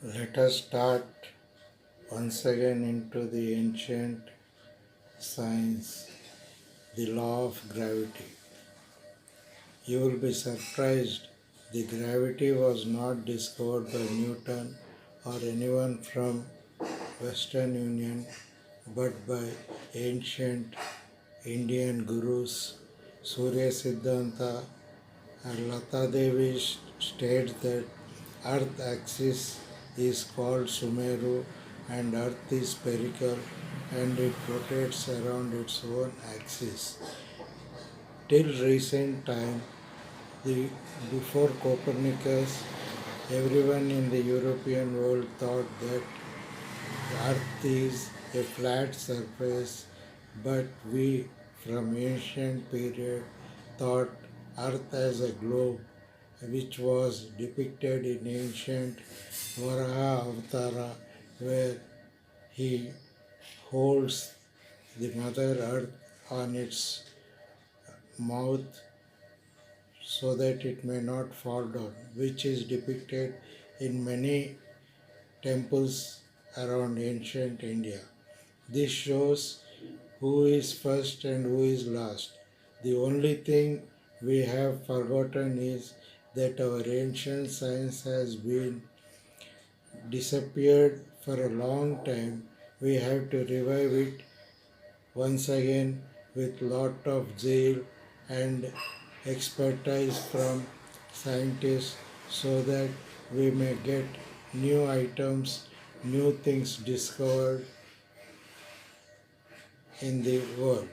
Let us start once again into the ancient science, the law of gravity. You will be surprised the gravity was not discovered by Newton or anyone from Western Union but by ancient Indian gurus. Surya Siddhanta and Lata Devi states that Earth axis is called Sumeru and Earth is spherical and it rotates around its own axis. Till recent time, before Copernicus, everyone in the European world thought that Earth is a flat surface, but we from ancient period thought Earth as a globe, which was depicted in ancient Varaha Avatara, where he holds the Mother Earth on its mouth so that it may not fall down, which is depicted in many temples around ancient India. This shows who is first and who is last. The only thing we have forgotten is that our ancient science has been disappeared for a long time. We have to revive it once again with lot of zeal and expertise from scientists so that we may get new items, new things discovered in the world.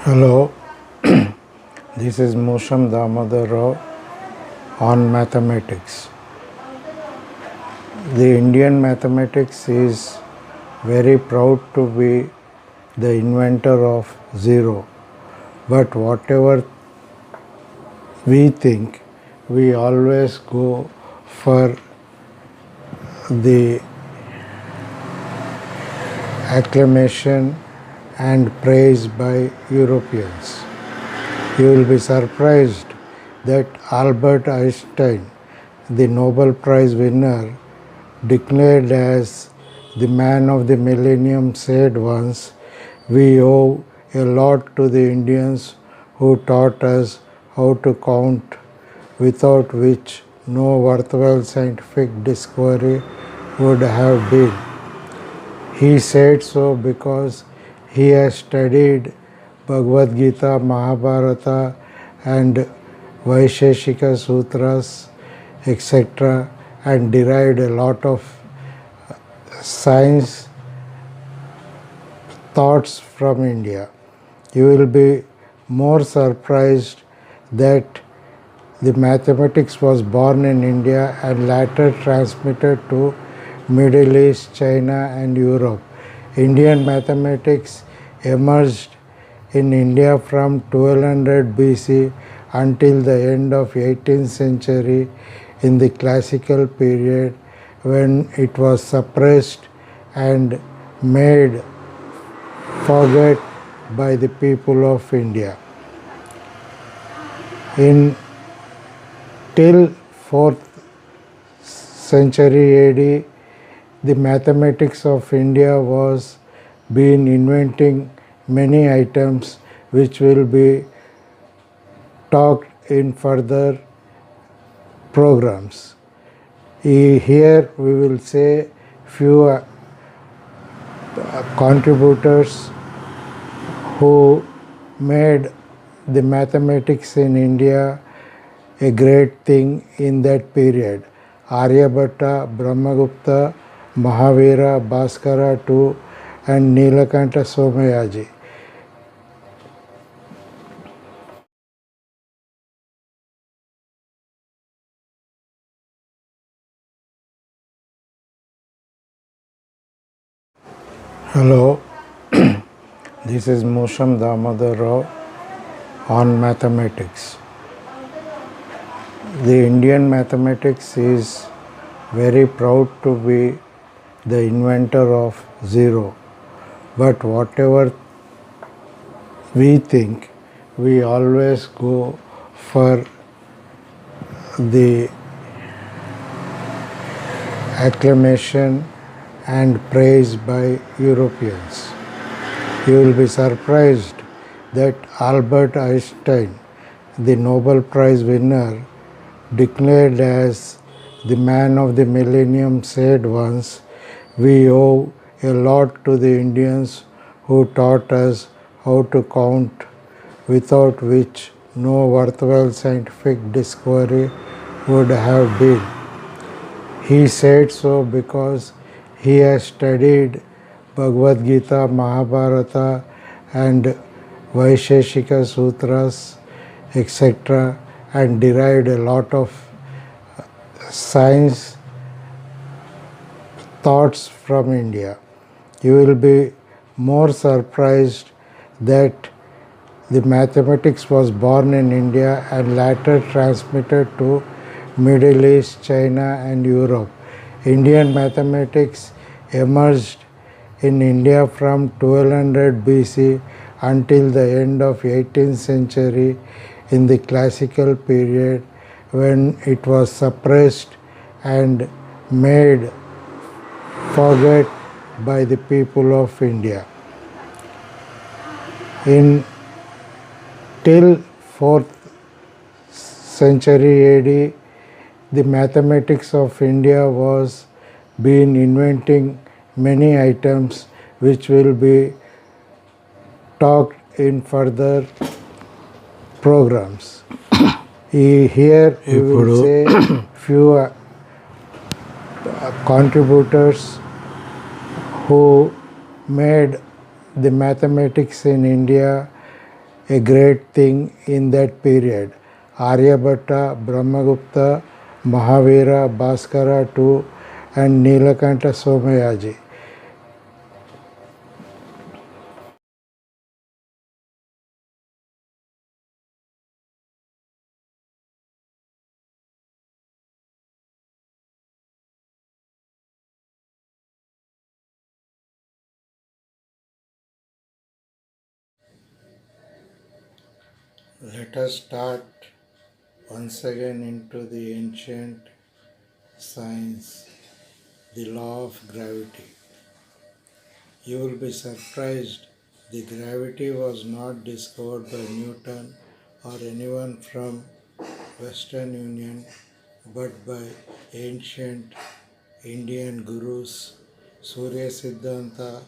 Hello, this is Musham Damodar Rao on mathematics. The Indian mathematics is very proud to be the inventor of zero. But whatever we think, we always go for the acclamation and praise by Europeans. You will be surprised that Albert Einstein, the Nobel Prize winner, declared as the man of the millennium, said once, "We owe a lot to the Indians who taught us how to count, without which no worthwhile scientific discovery would have been." He said so because he has studied Bhagavad Gita, Mahabharata, and Vaisheshika Sutras, etc., and derived a lot of science thoughts from India. You will be more surprised that the mathematics was born in India and later transmitted to Middle East, China, and Europe. Indian mathematics emerged in India from 1200 BC until the end of 18th century in the classical period, when it was suppressed and made forget by the people of India. Till 4th century AD, the mathematics of India was been inventing many items which will be talked in further programs. Here we will say few contributors who made the mathematics in India a great thing in that period. Aryabhatta, Brahmagupta, Mahavira, Bhaskara II, and Nilakanta Somayaji. Hello, this is Musham Damodar Rao on mathematics. The Indian mathematics is very proud to be the inventor of zero. But whatever we think, we always go for the acclamation and praise by Europeans. You will be surprised that Albert Einstein, the Nobel Prize winner, declared as the man of the millennium, said once, "We owe a lot to the Indians who taught us how to count, without which no worthwhile scientific discovery would have been." He said so because he has studied Bhagavad Gita, Mahabharata, and Vaisheshika Sutras, etc., and derived a lot of science thoughts from India. You will be more surprised that the mathematics was born in India and later transmitted to Middle East, China, and Europe. Indian mathematics emerged in India from 1200 BC until the end of 18th century in the classical period, when it was suppressed and made forget by the people of India. Till 4th century AD, the mathematics of India was been inventing many items which will be talked in further programs. Here we will say few contributors who made the mathematics in India a great thing in that period. Aryabhatta, Brahmagupta, Mahavira, Bhaskara too, and Nilakanta Somayaji. Let us start once again into the ancient science, the law of gravity. You will be surprised the gravity was not discovered by Newton or anyone from Western Union but by ancient Indian gurus. Surya Siddhanta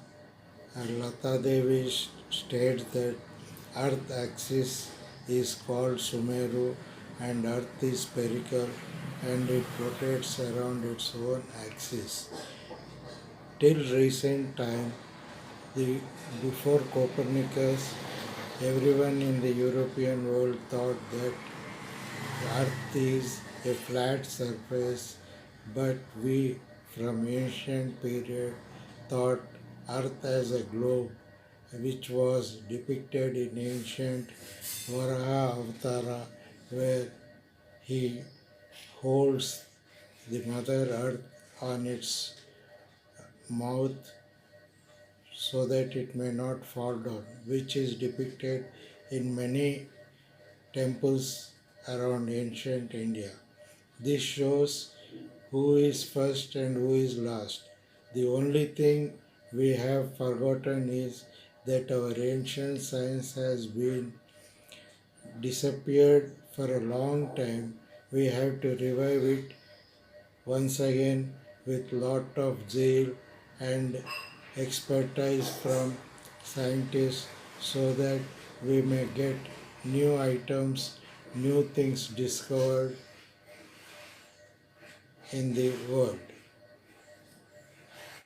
and Lata Devi states that Earth axis is called Sumeru and Earth is spherical and it rotates around its own axis. Till recent time, before Copernicus, everyone in the European world thought that Earth is a flat surface, but we from ancient period thought Earth as a globe, which was depicted in ancient Varaha Avatara, where he holds the Mother Earth on its mouth so that it may not fall down, which is depicted in many temples around ancient India. This shows who is first and who is last. The only thing we have forgotten is that our ancient science has been disappeared for a long time. We have to revive it once again with lot of zeal and expertise from scientists so that we may get new items, new things discovered in the world.